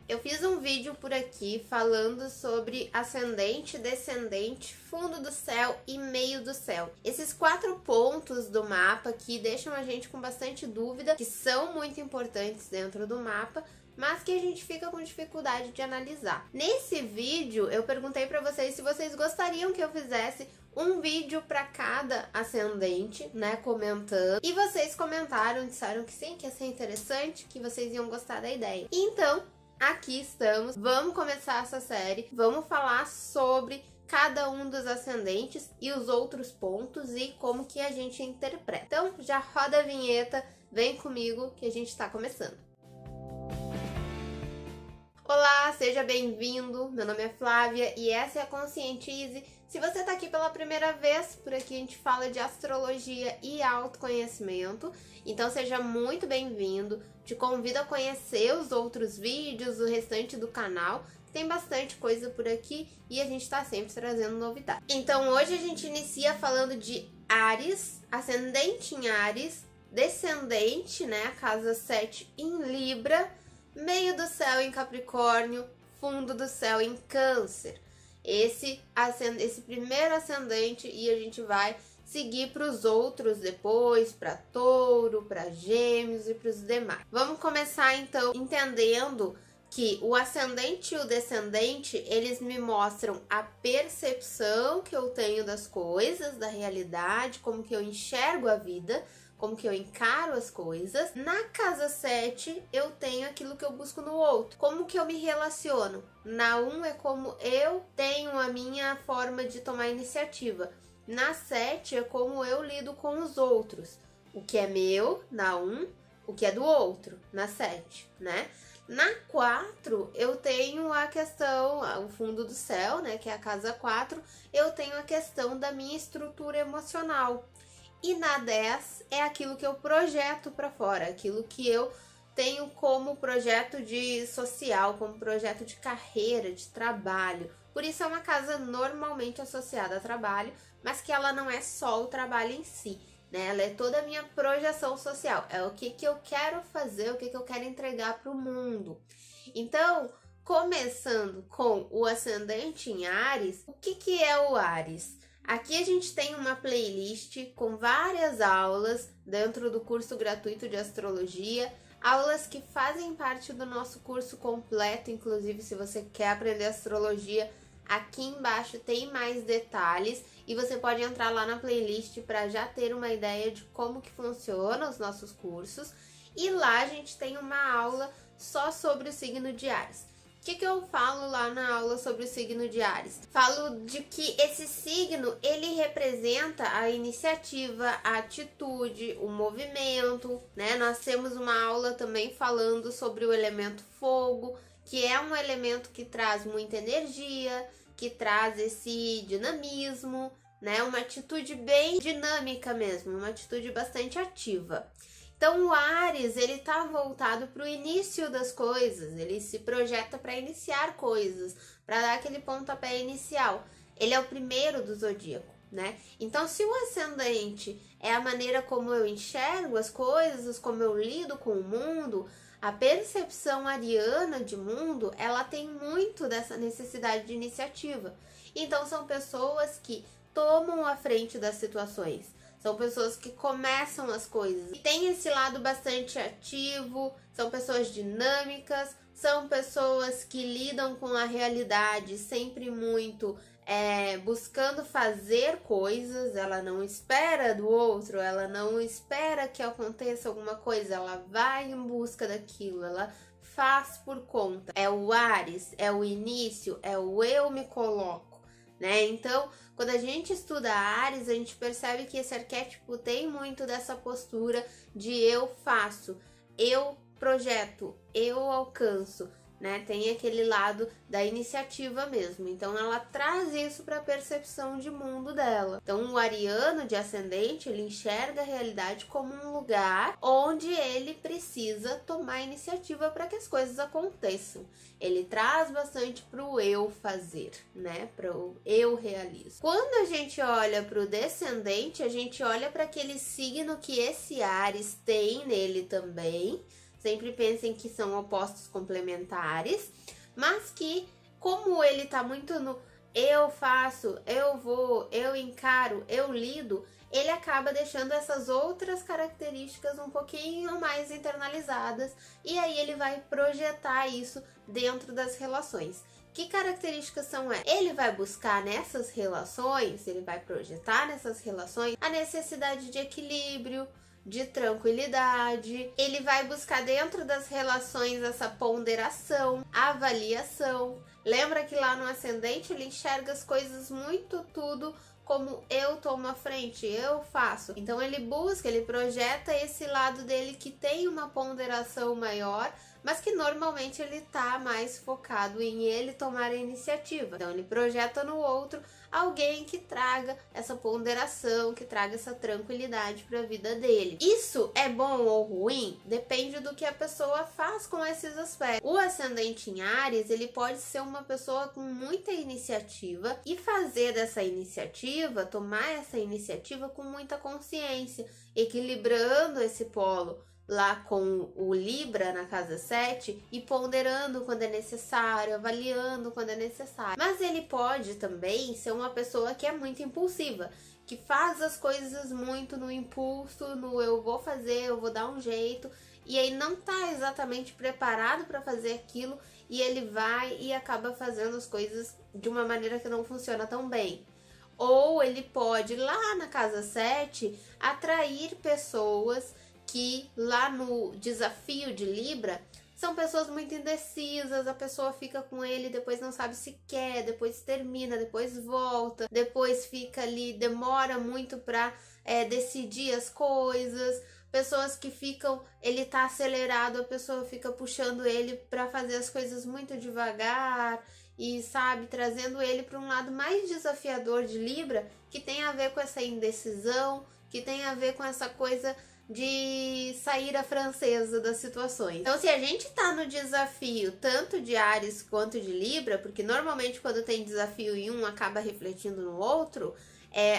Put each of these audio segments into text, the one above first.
Eu fiz um vídeo por aqui falando sobre ascendente, descendente, fundo do céu e meio do céu. Esses 4 pontos do mapa que deixam a gente com bastante dúvida, que são muito importantes dentro do mapa, mas que a gente fica com dificuldade de analisar. Nesse vídeo, eu perguntei para vocês se vocês gostariam que eu fizesse um vídeo para cada ascendente, né, comentando. E vocês comentaram, disseram que sim, que ia ser interessante, que vocês iam gostar da ideia. Então, aqui estamos, vamos começar essa série, vamos falar sobre cada um dos ascendentes e os outros pontos e como que a gente interpreta. Então, já roda a vinheta, vem comigo que a gente está começando. Olá, seja bem-vindo, meu nome é Flávia e essa é a Conscientize. Se você está aqui pela primeira vez, por aqui a gente fala de astrologia e autoconhecimento, então seja muito bem-vindo. Te convido a conhecer os outros vídeos, o restante do canal, tem bastante coisa por aqui e a gente está sempre trazendo novidades. Então hoje a gente inicia falando de Áries, ascendente em Áries, descendente, né, a casa 7 em Libra, meio do céu em Capricórnio, fundo do céu em Câncer. Esse primeiro ascendente, e a gente vai seguir para os outros depois, para Touro, para Gêmeos e para os demais. Vamos começar então entendendo que o ascendente e o descendente, eles me mostram a percepção que eu tenho das coisas, da realidade, como que eu enxergo a vida, como que eu encaro as coisas. Na casa 7, eu tenho aquilo que eu busco no outro. Como que eu me relaciono? Na 1 é como eu tenho a minha forma de tomar iniciativa. Na 7 é como eu lido com os outros. O que é meu, na 1, o que é do outro, na 7, né? Na 4, eu tenho a questão, o fundo do céu, né, que é a casa 4, eu tenho a questão da minha estrutura emocional. E na 10 é aquilo que eu projeto para fora, aquilo que eu tenho como projeto de social, como projeto de carreira, de trabalho. Por isso é uma casa normalmente associada a trabalho, mas que ela não é só o trabalho em si, né? Ela é toda a minha projeção social, é o que eu quero fazer, o que eu quero entregar para o mundo. Então, começando com o ascendente em Áries, o que é o Áries? Aqui a gente tem uma playlist com várias aulas dentro do curso gratuito de astrologia, aulas que fazem parte do nosso curso completo, inclusive se você quer aprender astrologia, aqui embaixo tem mais detalhes e você pode entrar lá na playlist para já ter uma ideia de como que funciona os nossos cursos. E lá a gente tem uma aula só sobre o signo de Áries. O que eu falo lá na aula sobre o signo de Áries? Falo de que esse signo, ele representa a iniciativa, a atitude, o movimento, né? Nós temos uma aula também falando sobre o elemento fogo, que é um elemento que traz muita energia, que traz esse dinamismo, né? Uma atitude bem dinâmica mesmo, uma atitude bastante ativa. Então o Áries, ele tá voltado para o início das coisas, ele se projeta para iniciar coisas, para dar aquele pontapé inicial. Ele é o primeiro do zodíaco, né? Então se o ascendente é a maneira como eu enxergo as coisas, como eu lido com o mundo, a percepção ariana de mundo, ela tem muito dessa necessidade de iniciativa. Então são pessoas que tomam a frente das situações. São pessoas que começam as coisas e tem esse lado bastante ativo, são pessoas dinâmicas, são pessoas que lidam com a realidade sempre muito buscando fazer coisas, ela não espera do outro, ela não espera que aconteça alguma coisa, ela vai em busca daquilo, ela faz por conta. É o Áries, é o início, é o eu me coloco, né? Então, quando a gente estuda Áries, a gente percebe que esse arquétipo tem muito dessa postura de eu faço, eu projeto, eu alcanço, né? Tem aquele lado da iniciativa mesmo. Então ela traz isso para a percepção de mundo dela. Então o ariano de ascendente, ele enxerga a realidade como um lugar onde ele precisa tomar iniciativa para que as coisas aconteçam. Ele traz bastante para o eu fazer, né? Para o eu realizo. Quando a gente olha para o descendente, a gente olha para aquele signo que esse Áries tem nele também. Sempre pensem que são opostos complementares, mas que, como ele tá muito no eu faço, eu vou, eu encaro, eu lido, ele acaba deixando essas outras características um pouquinho mais internalizadas, e aí ele vai projetar isso dentro das relações. Que características são essas? Ele vai buscar nessas relações, ele vai projetar nessas relações a necessidade de equilíbrio, de tranquilidade. Ele vai buscar dentro das relações essa ponderação, avaliação. Lembra que lá no ascendente ele enxerga as coisas muito tudo como eu tomo a frente, eu faço. Então ele busca, ele projeta esse lado dele que tem uma ponderação maior, mas que normalmente ele tá mais focado em ele tomar a iniciativa. Então ele projeta no outro alguém que traga essa ponderação, que traga essa tranquilidade para a vida dele. Isso é bom ou ruim? Depende do que a pessoa faz com esses aspectos. O ascendente em Áries, ele pode ser uma pessoa com muita iniciativa e fazer dessa iniciativa, tomar essa iniciativa com muita consciência, equilibrando esse polo lá com o Libra na casa 7 e ponderando quando é necessário, avaliando quando é necessário. Mas ele pode também ser uma pessoa que é muito impulsiva, que faz as coisas muito no impulso, no eu vou fazer, eu vou dar um jeito, e aí não tá exatamente preparado para fazer aquilo e ele vai e acaba fazendo as coisas de uma maneira que não funciona tão bem. Ou ele pode, lá na casa 7, atrair pessoas que lá no desafio de Libra são pessoas muito indecisas, a pessoa fica com ele, depois não sabe se quer, depois termina, depois volta, depois fica ali, demora muito para decidir as coisas. Pessoas que ficam, ele tá acelerado, a pessoa fica puxando ele para fazer as coisas muito devagar e, sabe, trazendo ele para um lado mais desafiador de Libra, que tem a ver com essa indecisão, que tem a ver com essa coisa de sair a francesa das situações. Então, se a gente tá no desafio tanto de Áries quanto de Libra, porque normalmente quando tem desafio em um acaba refletindo no outro,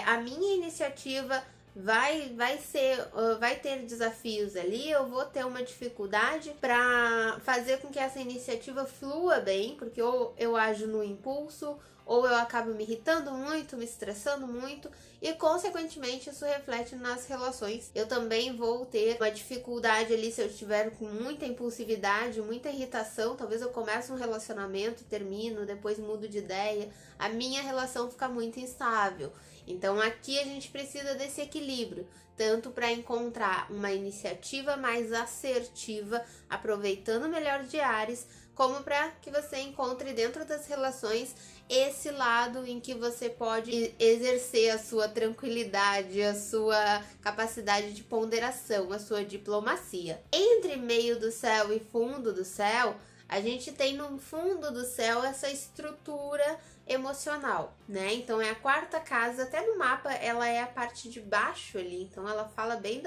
a minha iniciativa vai ter desafios ali, eu vou ter uma dificuldade para fazer com que essa iniciativa flua bem, porque ou eu ajo no impulso, ou eu acabo me irritando muito, me estressando muito, e consequentemente isso reflete nas relações. Eu também vou ter uma dificuldade ali se eu estiver com muita impulsividade, muita irritação, talvez eu comece um relacionamento, termino, depois mudo de ideia, a minha relação fica muito instável. Então aqui a gente precisa desse equilíbrio, tanto para encontrar uma iniciativa mais assertiva, aproveitando o melhor de Áries, como para que você encontre dentro das relações esse lado em que você pode exercer a sua tranquilidade, a sua capacidade de ponderação, a sua diplomacia. Entre meio do céu e fundo do céu, a gente tem no fundo do céu essa estrutura emocional, né? Então é a quarta casa, até no mapa ela é a parte de baixo ali, então ela fala bem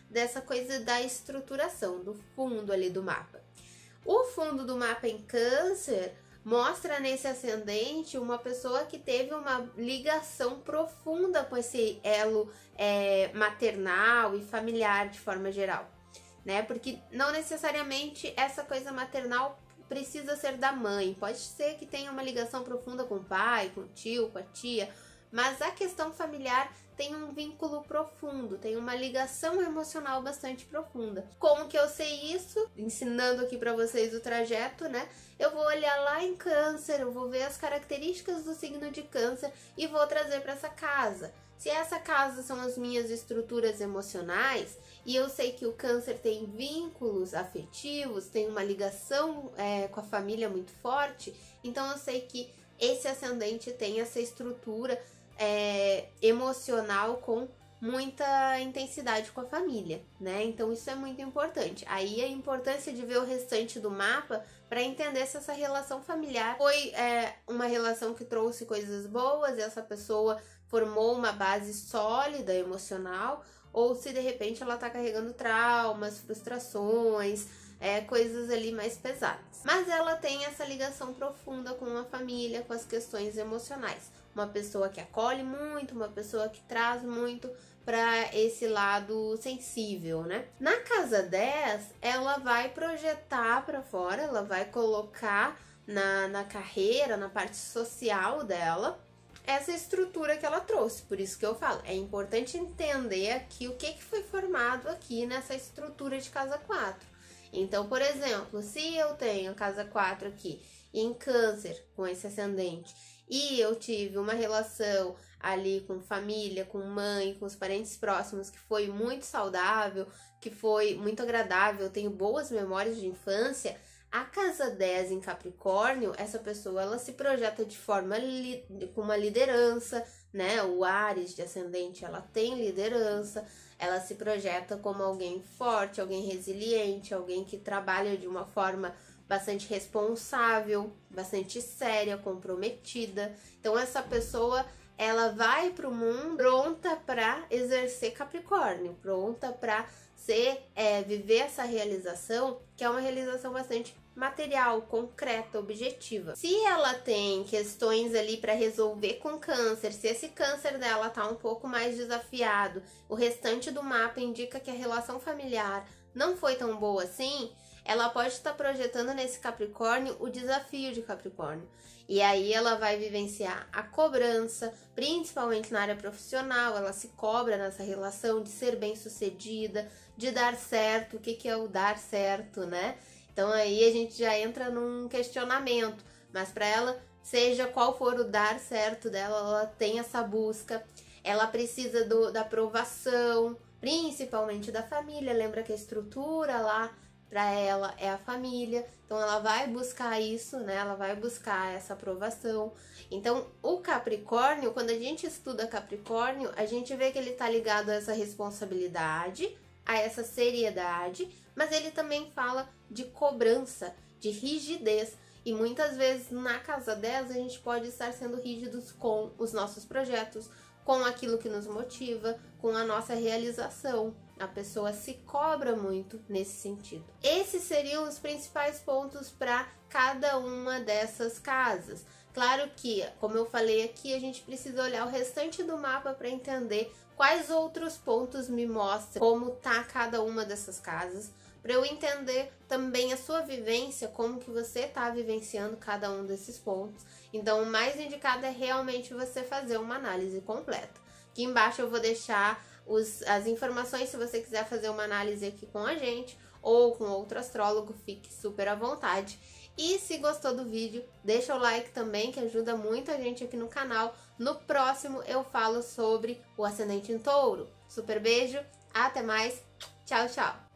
dessa coisa da estruturação, do fundo ali do mapa. O fundo do mapa em Câncer mostra nesse ascendente uma pessoa que teve uma ligação profunda com esse elo maternal e familiar de forma geral, né? Porque não necessariamente essa coisa maternal precisa ser da mãe, pode ser que tenha uma ligação profunda com o pai, com o tio, com a tia, mas a questão familiar tem um vínculo profundo, tem uma ligação emocional bastante profunda. Como que eu sei isso? Ensinando aqui para vocês o trajeto, né? Eu vou olhar lá em Câncer, eu vou ver as características do signo de Câncer e vou trazer para essa casa. Se essa casa são as minhas estruturas emocionais, e eu sei que o Câncer tem vínculos afetivos, tem uma ligação com a família muito forte, então eu sei que esse ascendente tem essa estrutura emocional com muita intensidade com a família, né? Então isso é muito importante. Aí a importância de ver o restante do mapa para entender se essa relação familiar foi uma relação que trouxe coisas boas e essa pessoa formou uma base sólida emocional, ou se de repente ela tá carregando traumas, frustrações, coisas ali mais pesadas. Mas ela tem essa ligação profunda com a família, com as questões emocionais. Uma pessoa que acolhe muito, uma pessoa que traz muito para esse lado sensível, né? Na casa 10, ela vai projetar para fora, ela vai colocar na carreira, na parte social dela, essa estrutura que ela trouxe. Por isso que eu falo, é importante entender aqui o que foi formado aqui nessa estrutura de casa 4. Então, por exemplo, se eu tenho casa 4 aqui em Câncer, com esse ascendente, e eu tive uma relação ali com família, com mãe, com os parentes próximos, que foi muito saudável, que foi muito agradável, eu tenho boas memórias de infância, a casa 10 em Capricórnio, essa pessoa, ela se projeta de forma com uma liderança, né? O Áries de ascendente, ela tem liderança, ela se projeta como alguém forte, alguém resiliente, alguém que trabalha de uma forma bastante responsável, bastante séria, comprometida. Então essa pessoa, ela vai para o mundo pronta para exercer Capricórnio, pronta para viver essa realização, que é uma realização bastante material, concreta, objetiva. Se ela tem questões ali para resolver com Câncer, se esse Câncer dela tá um pouco mais desafiado, o restante do mapa indica que a relação familiar não foi tão boa assim, ela pode estar projetando nesse Capricórnio o desafio de Capricórnio. E aí ela vai vivenciar a cobrança, principalmente na área profissional, ela se cobra nessa relação de ser bem-sucedida, de dar certo. O que é o dar certo, né? Então aí a gente já entra num questionamento, mas para ela, seja qual for o dar certo dela, ela tem essa busca, ela precisa da aprovação, principalmente da família. Lembra que a estrutura lá para ela é a família, então ela vai buscar isso, né? Ela vai buscar essa aprovação. Então, o Capricórnio, quando a gente estuda Capricórnio, a gente vê que ele tá ligado a essa responsabilidade, a essa seriedade, mas ele também fala de cobrança, de rigidez. E muitas vezes na casa 10 a gente pode estar sendo rígidos com os nossos projetos, com aquilo que nos motiva, com a nossa realização. A pessoa se cobra muito nesse sentido. Esses seriam os principais pontos para cada uma dessas casas. Claro que, como eu falei aqui, a gente precisa olhar o restante do mapa para entender quais outros pontos me mostram como tá cada uma dessas casas, para eu entender também a sua vivência, como que você está vivenciando cada um desses pontos. Então, o mais indicado é realmente você fazer uma análise completa. Aqui embaixo eu vou deixar as informações se você quiser fazer uma análise aqui com a gente ou com outro astrólogo, fique super à vontade. E se gostou do vídeo, deixa o like também, que ajuda muito a gente aqui no canal. No próximo eu falo sobre o ascendente em Touro. Super beijo, até mais, tchau, tchau!